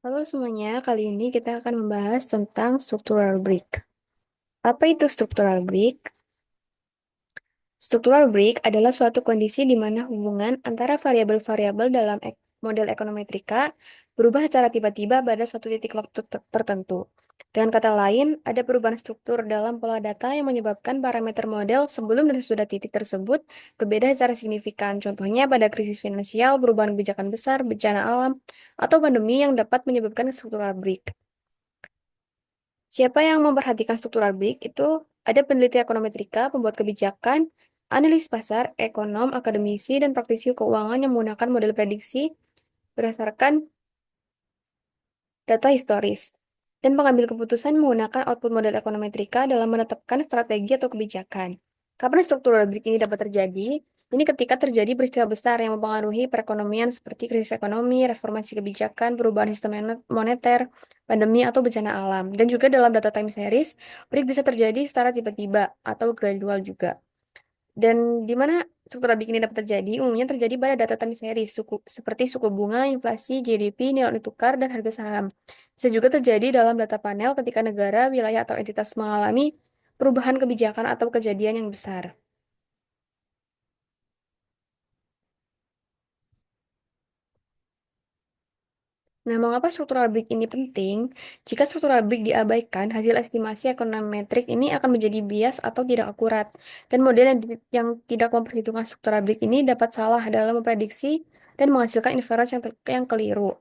Halo semuanya, kali ini kita akan membahas tentang structural break. Apa itu structural break? Structural break adalah suatu kondisi di mana hubungan antara variabel-variabel dalam model ekonometrika berubah secara tiba-tiba pada suatu titik waktu tertentu. Dengan kata lain, ada perubahan struktur dalam pola data yang menyebabkan parameter model sebelum dan sesudah titik tersebut berbeda secara signifikan. Contohnya pada krisis finansial, perubahan kebijakan besar, bencana alam, atau pandemi yang dapat menyebabkan structural break. Siapa yang memperhatikan struktural break itu ada peneliti ekonometrika, pembuat kebijakan, analis pasar, ekonom, akademisi, dan praktisi keuangan yang menggunakan model prediksi berdasarkan data historis. Dan pengambil keputusan menggunakan output model ekonometrika dalam menetapkan strategi atau kebijakan. Kapan struktural break ini dapat terjadi? Ini ketika terjadi peristiwa besar yang mempengaruhi perekonomian seperti krisis ekonomi, reformasi kebijakan, perubahan sistem moneter, pandemi, atau bencana alam. Dan juga dalam data time series, break bisa terjadi secara tiba-tiba atau gradual juga. Dan di mana struktural break ini dapat terjadi, umumnya terjadi pada data time series, seperti suku bunga, inflasi, GDP, nilai tukar, dan harga saham. Bisa juga terjadi dalam data panel ketika negara, wilayah, atau entitas mengalami perubahan kebijakan atau kejadian yang besar. Nah, mengapa struktural break ini penting? Jika struktural break diabaikan, hasil estimasi ekonometrik ini akan menjadi bias atau tidak akurat. Dan model yang tidak memperhitungkan struktural break ini dapat salah dalam memprediksi dan menghasilkan inference yang keliru.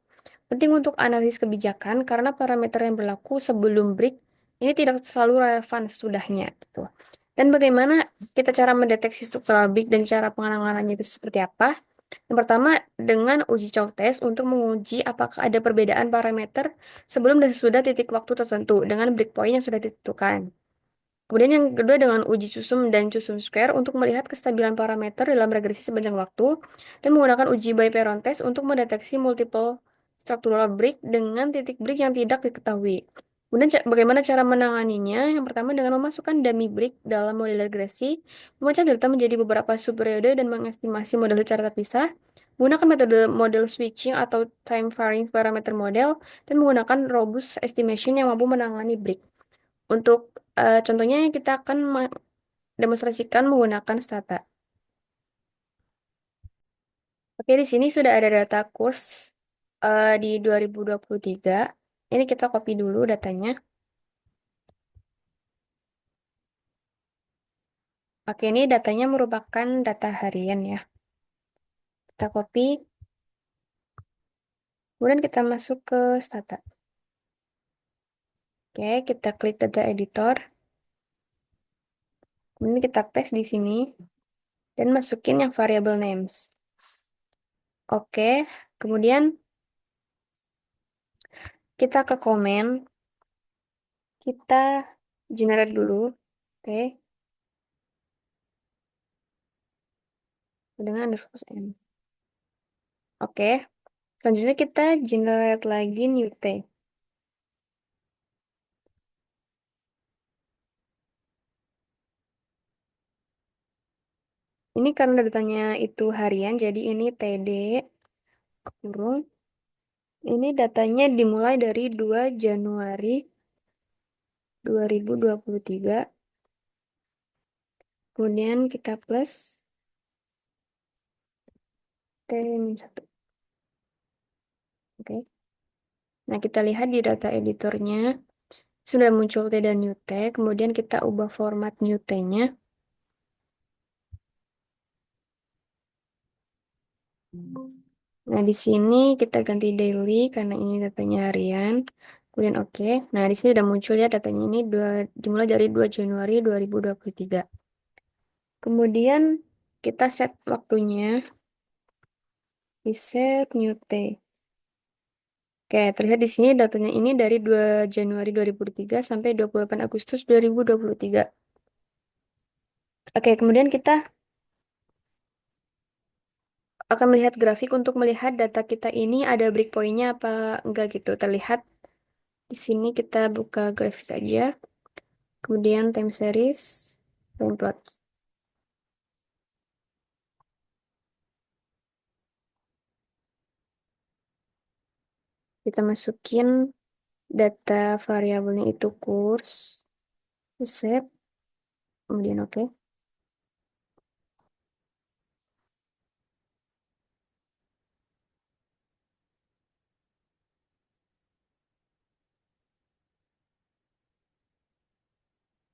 Penting untuk analisis kebijakan karena parameter yang berlaku sebelum break ini tidak selalu relevan sesudahnya, gitu. Dan bagaimana kita cara mendeteksi struktural break dan cara penanganannya itu seperti apa? Yang pertama, dengan uji choke test untuk menguji apakah ada perbedaan parameter sebelum dan sesudah titik waktu tertentu dengan breakpoint yang sudah ditentukan. Kemudian yang kedua dengan uji Cusum dan Cusum Square untuk melihat kestabilan parameter dalam regresi sepanjang waktu dan menggunakan uji Bayes-Perron test untuk mendeteksi multiple structural break dengan titik break yang tidak diketahui. Kemudian bagaimana cara menanganinya? Yang pertama dengan memasukkan dummy break dalam model regresi, memecah data menjadi beberapa subperiode dan mengestimasi model secara terpisah, menggunakan metode model switching atau time varying parameter model, dan menggunakan robust estimation yang mampu menangani break. Untuk contohnya kita akan demonstrasikan menggunakan Stata. Oke, di sini sudah ada data kurs di 2023. Ini kita copy dulu datanya. Oke, ini datanya merupakan data harian ya. Kita copy, kemudian kita masuk ke Stata. Oke, kita klik data editor. Kemudian kita paste di sini dan masukin yang variable names. Oke, kemudian kita ke komen, kita generate dulu. Oke, dengan underscore n. Oke, selanjutnya kita generate lagi new tag. Ini karena datanya itu harian, jadi ini TD kurung. Ini datanya dimulai dari 2 Januari 2023. Kemudian kita plus T-1. Oke. Nah, kita lihat di data editornya sudah muncul T dan new T. Kemudian kita ubah format new T-nya. Nah, di sini kita ganti daily karena ini datanya harian. Kemudian oke. Nah, di sini udah muncul ya datanya ini dimulai dari 2 Januari 2023. Kemudian kita set waktunya di set new T. Oke, terlihat di sini datanya ini dari 2 Januari 2023 sampai 28 Agustus 2023. Oke, kemudian kita akan melihat grafik untuk melihat data kita ini ada breakpoint-nya apa enggak gitu. Terlihat di sini kita buka grafik aja. Kemudian time series, time plot. Kita masukin data variabelnya itu kurs, set, kemudian oke.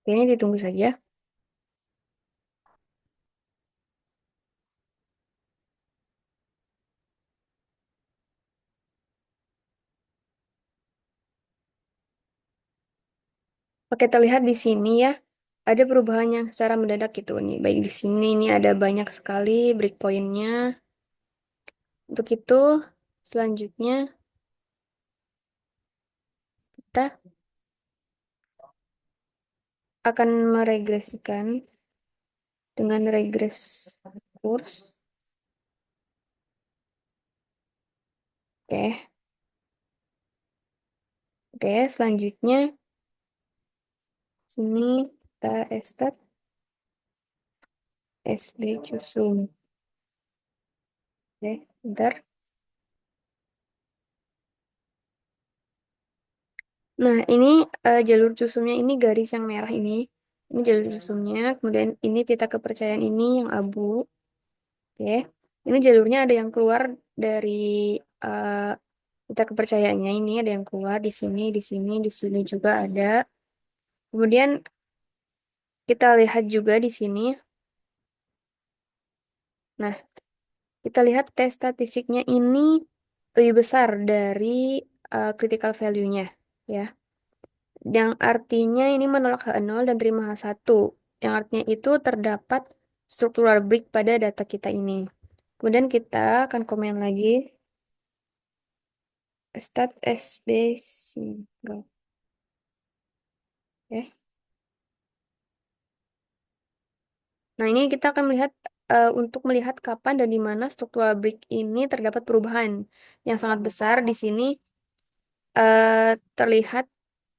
Ini ditunggu saja. Oke, terlihat di sini ya, ada perubahan yang secara mendadak gitu nih. Baik di sini ini ada banyak sekali breakpointnya. Untuk itu, selanjutnya kita akan meregresikan dengan regres kurs. Oke, oke. Selanjutnya sini kita start SB Cusum. Oke, bentar. Nah, ini jalur cusumnya ini garis yang merah ini. Ini jalur cusumnya. Kemudian ini pita kepercayaan ini yang abu. Oke. Ini jalurnya ada yang keluar dari eh, pita kepercayaannya ini ada yang keluar di sini juga ada. Kemudian kita lihat juga di sini. Nah, kita lihat tes statistiknya ini lebih besar dari critical value-nya, ya. Yang artinya ini menolak H0 dan terima H1. Yang artinya itu terdapat structural break pada data kita ini. Kemudian kita akan komen lagi stat SB single. Ya. Nah, ini kita akan melihat untuk melihat kapan dan di mana structural break ini terdapat perubahan yang sangat besar. Di sini terlihat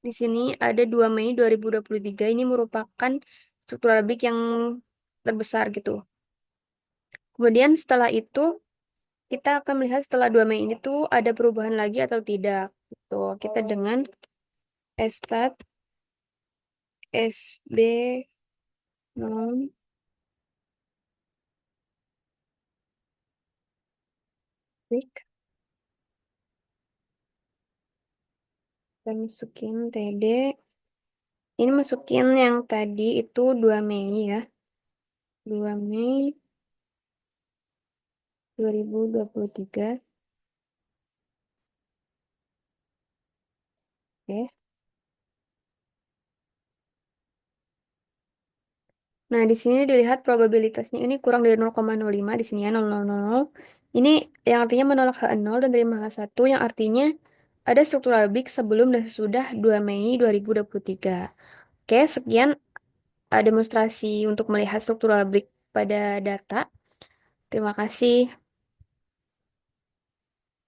di sini ada 2 Mei 2023. Ini merupakan struktural break yang terbesar gitu. Kemudian setelah itu kita akan melihat setelah 2 Mei ini tuh ada perubahan lagi atau tidak. Gitu. Kita dengan stat SB non break dan masukin TD. Ini masukin yang tadi itu 2 Mei ya. 2 Mei 2023. Oke. Nah, di sini dilihat probabilitasnya ini kurang dari 0,05 di sini ya 0,000. Ini yang artinya menolak H0 dan terima H1 yang artinya ada struktural break sebelum dan sesudah 2 Mei 2023. Oke, sekian demonstrasi untuk melihat struktural break pada data. Terima kasih.